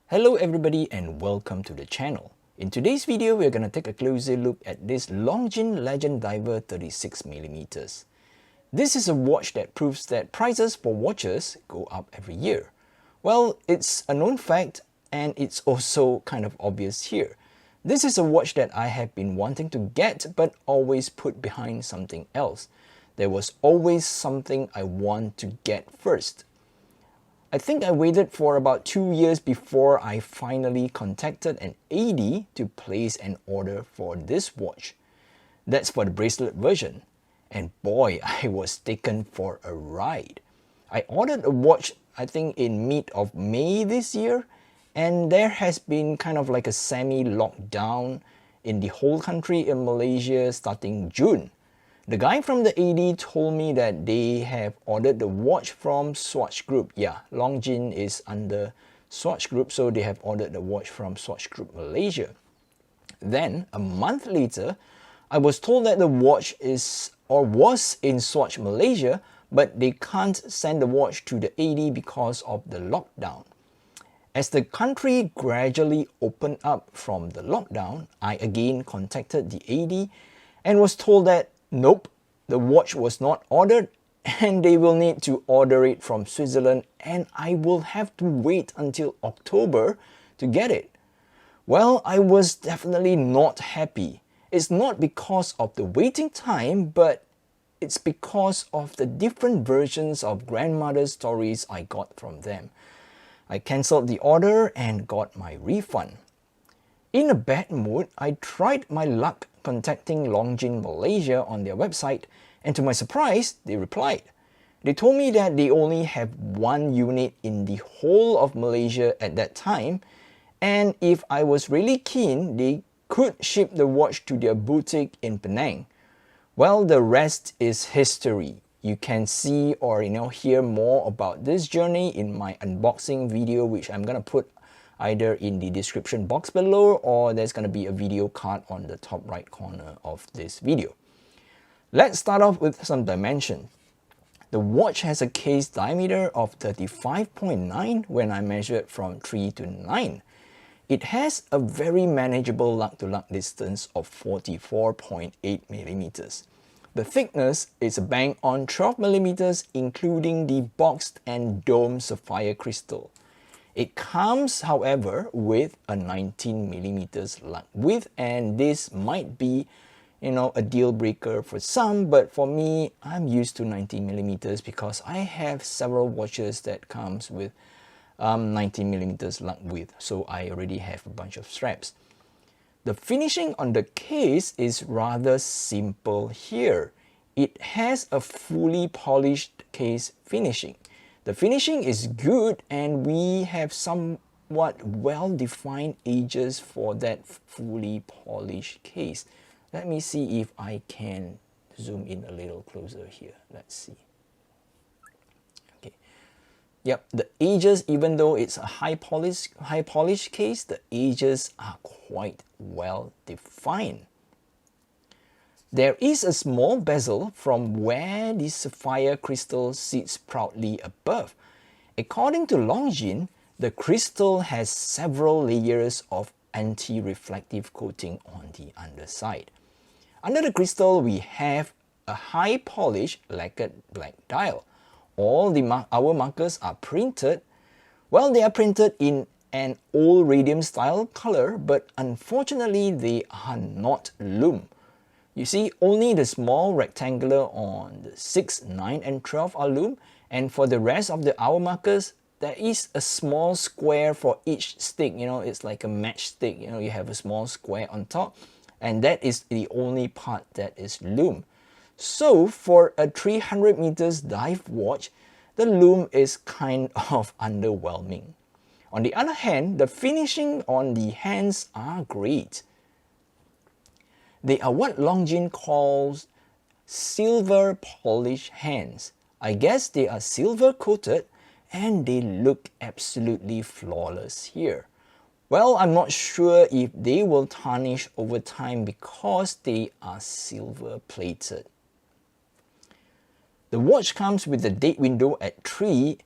Hello everybody and welcome to the channel. In today's video, we're going to take a closer look at this Longines Legend Diver 36mm. This is a watch that proves that prices for watches go up every year. Well, it's a known fact and it's also kind of obvious here. This is a watch that I have been wanting to get but always put behind something else. There was always something I want to get first. I think I waited for about 2 years before I finally contacted an AD to place an order for this watch. That's for the bracelet version. And boy, I was taken for a ride. I ordered a watch, I think in mid of May this year, and there has been kind of like a semi-lockdown in the whole country in Malaysia starting June. The guy from the AD told me that they have ordered the watch from Swatch Group. Yeah, Longines is under Swatch Group, so they have ordered the watch from Swatch Group Malaysia. Then, a month later, I was told that the watch was in Swatch Malaysia, but they can't send the watch to the AD because of the lockdown. As the country gradually opened up from the lockdown, I again contacted the AD and was told that nope, the watch was not ordered and they will need to order it from Switzerland and I will have to wait until October to get it. Well, I was definitely not happy. It's not because of the waiting time, but it's because of the different versions of grandmother's stories I got from them. I cancelled the order and got my refund. In a bad mood, I tried my luck contacting Longines Malaysia on their website, and to my surprise, they replied. They told me that they only have one unit in the whole of Malaysia at that time, and if I was really keen, they could ship the watch to their boutique in Penang. Well, the rest is history. You can see or hear more about this journey in my unboxing video, which I'm gonna put either in the description box below or there's going to be a video card on the top right corner of this video. Let's start off with some dimension. The watch has a case diameter of 35.9 when I measured from 3 to 9. It has a very manageable lug-to-lug distance of 44.8 millimeters. The thickness is a bang on 12 millimeters, including the boxed and domed sapphire crystal. It comes, however, with a 19 millimeters lug width, and this might be, a deal breaker for some, but for me, I'm used to 19 millimeters because I have several watches that comes with 19 millimeters lug width, so I already have a bunch of straps. The finishing on the case is rather simple here. It has a fully polished case finishing. The finishing is good and we have somewhat well-defined edges for that fully polished case. Let me see if I can zoom in a little closer here. Let's see. Okay. Yep, the edges, even though it's a high polished case, the edges are quite well defined. There is a small bezel from where the sapphire crystal sits proudly above. According to Longines, the crystal has several layers of anti-reflective coating on the underside. Under the crystal, we have a high polished lacquered black dial. All the hour markers are printed. Well, they are printed in an old radium style color, but unfortunately they are not lume. You see, only the small rectangular on the 6, 9 and 12 are lume, and for the rest of the hour markers, there is a small square for each stick. It's like a matchstick. You have a small square on top, and that is the only part that is lume. So for a 300 meters dive watch, the lume is kind of underwhelming. On the other hand, the finishing on the hands are great. They are what Longines calls silver polished hands. I guess they are silver coated and they look absolutely flawless here. Well, I'm not sure if they will tarnish over time because they are silver plated. The watch comes with a date window at 3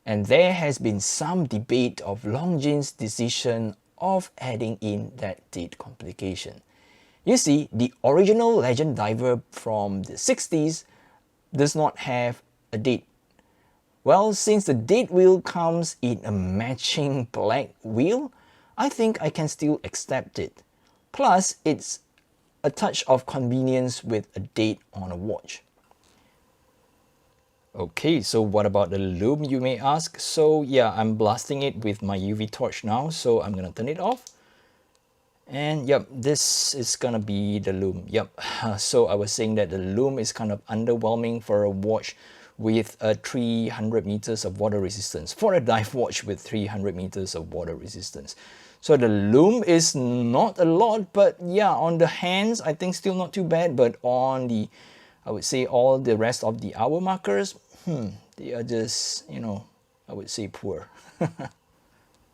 And there has been some debate of Longines' decision of adding in that date complication. You see, the original Legend Diver from the 60s does not have a date. Well, since the date wheel comes in a matching black wheel, I think I can still accept it. Plus, it's a touch of convenience with a date on a watch. Okay, so what about the lume, you may ask? So yeah, I'm blasting it with my UV torch now, so I'm gonna turn it off. And yep, this is gonna be the lume. Yep, so I was saying that the lume is kind of underwhelming for a watch with a 300 meters of water resistance, for a dive watch with 300 meters of water resistance. So the lume is not a lot, but yeah, on the hands, I think still not too bad, but on the, I would say all the rest of the hour markers, they are just, you know, I would say poor.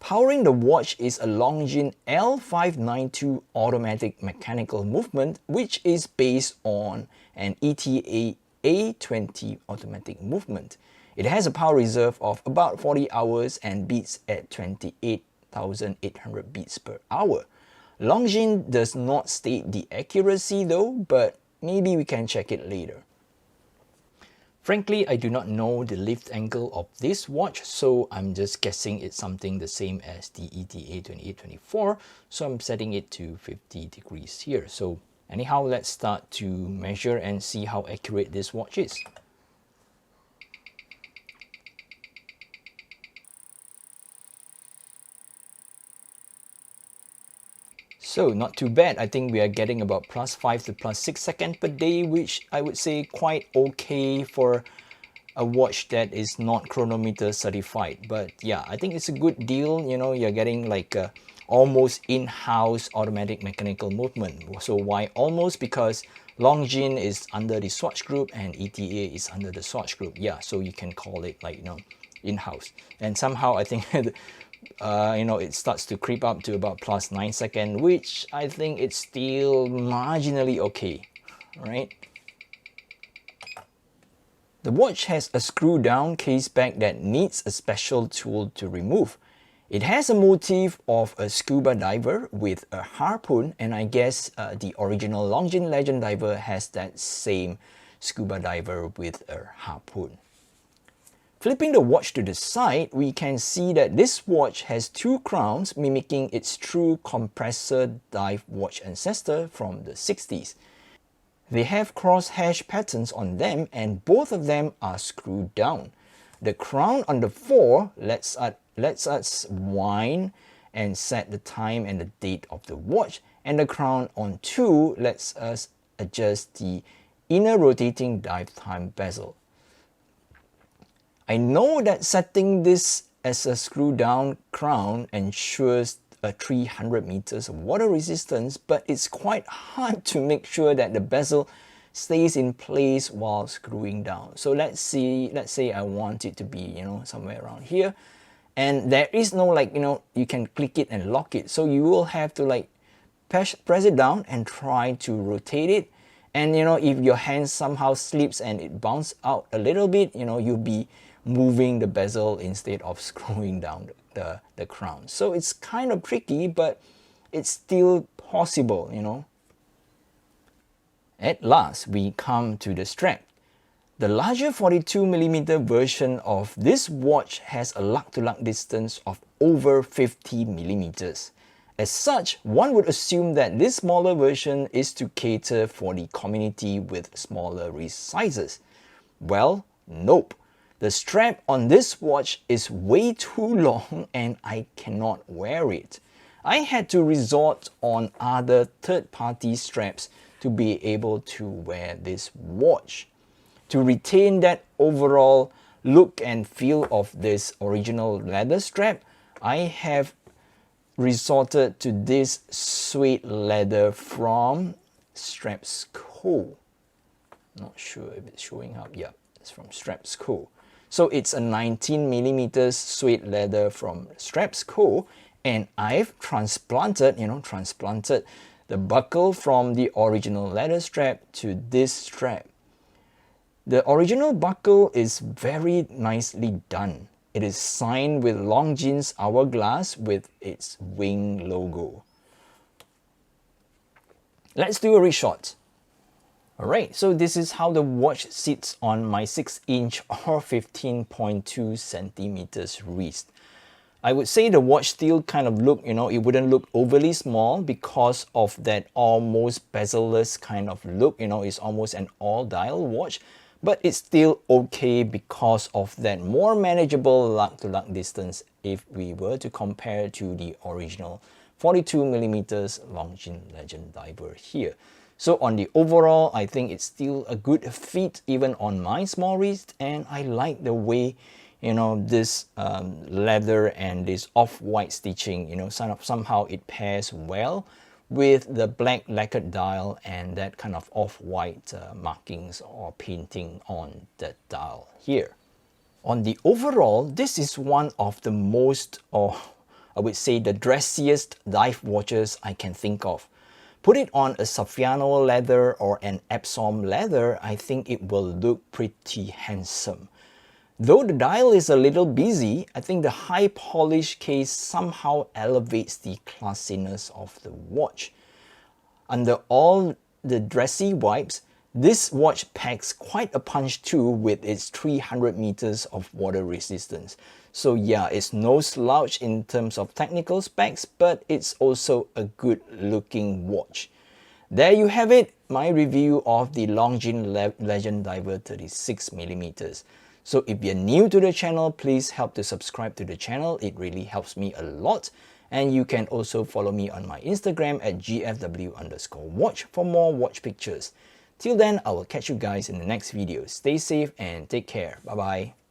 Powering the watch is a Longines L592 automatic mechanical movement, which is based on an ETA A20 automatic movement. It has a power reserve of about 40 hours and beats at 28,800 beats per hour. Longines does not state the accuracy though, but maybe we can check it later. Frankly, I do not know the lift angle of this watch, so I'm just guessing it's something the same as the ETA 2824, so I'm setting it to 50 degrees here. So anyhow, let's start to measure and see how accurate this watch is. So not too bad. I think we are getting about +5 to +6 seconds per day, which I would say quite okay for a watch that is not chronometer certified. But yeah, I think it's a good deal. You know, you're getting like a almost in-house automatic mechanical movement. So why almost? Because Longines is under the Swatch group and ETA is under the Swatch group. Yeah, so you can call it like, you know, in-house. And somehow I think you know, it starts to creep up to about +9 seconds, which I think it's still marginally okay, right? The watch has a screw-down case back that needs a special tool to remove. It has a motif of a scuba diver with a harpoon, and I guess the original Longines Legend Diver has that same scuba diver with a harpoon. Flipping the watch to the side, we can see that this watch has two crowns mimicking its true compressor dive watch ancestor from the 60s. They have crosshatch patterns on them and both of them are screwed down. The crown on the 4 lets us wind and set the time and the date of the watch, and the crown on 2 lets us adjust the inner rotating dive time bezel. I know that setting this as a screw-down crown ensures a 300 meters of water resistance, but it's quite hard to make sure that the bezel stays in place while screwing down. So let's say I want it to be, you know, somewhere around here, and there is no, like, you know, you can click it and lock it. So you will have to like press it down and try to rotate it. And you know, if your hand somehow slips and it bounces out a little bit, you know, you'll be moving the bezel instead of screwing down the crown. So it's kind of tricky, but it's still possible, you know. At last, we come to the strap. The larger 42mm version of this watch has a lug-to-lug distance of over 50mm. As such, one would assume that this smaller version is to cater for the community with smaller wrist sizes. Well, nope. The strap on this watch is way too long and I cannot wear it. I had to resort on other third-party straps to be able to wear this watch. To retain that overall look and feel of this original leather strap, I have resorted to this suede leather from Straps Co. Not sure if it's showing up. Yeah, it's from Straps Co. So it's a 19mm suede leather from Straps Co. And I've transplanted the buckle from the original leather strap to this strap. The original buckle is very nicely done. It is signed with Longines Hourglass with its wing logo. Let's do a reshot. Alright, so this is how the watch sits on my 6-inch or 15.2 centimeters wrist. I would say the watch still kind of look, it wouldn't look overly small because of that almost bezel-less kind of look, it's almost an all-dial watch, but it's still okay because of that more manageable lug-to-lug distance if we were to compare to the original 42mm Longines Legend Diver here. So on the overall, I think it's still a good fit even on my small wrist, and I like the way this leather and this off-white stitching, somehow it pairs well with the black lacquered dial and that kind of off-white markings or painting on that dial here. On the overall, this is one of the most, or I would say the dressiest dive watches I can think of. Put it on a Saffiano leather or an Epsom leather, I think it will look pretty handsome. Though the dial is a little busy, I think the high polish case somehow elevates the classiness of the watch. Under all the dressy vibes, this watch packs quite a punch too with its 300 meters of water resistance. So yeah, it's no slouch in terms of technical specs, but it's also a good looking watch. There you have it, my review of the Longines Legend Diver 36mm. So if you're new to the channel, please help to subscribe to the channel. It really helps me a lot. And you can also follow me on my Instagram at gfw_watch for more watch pictures. Till then, I will catch you guys in the next video. Stay safe and take care. Bye bye.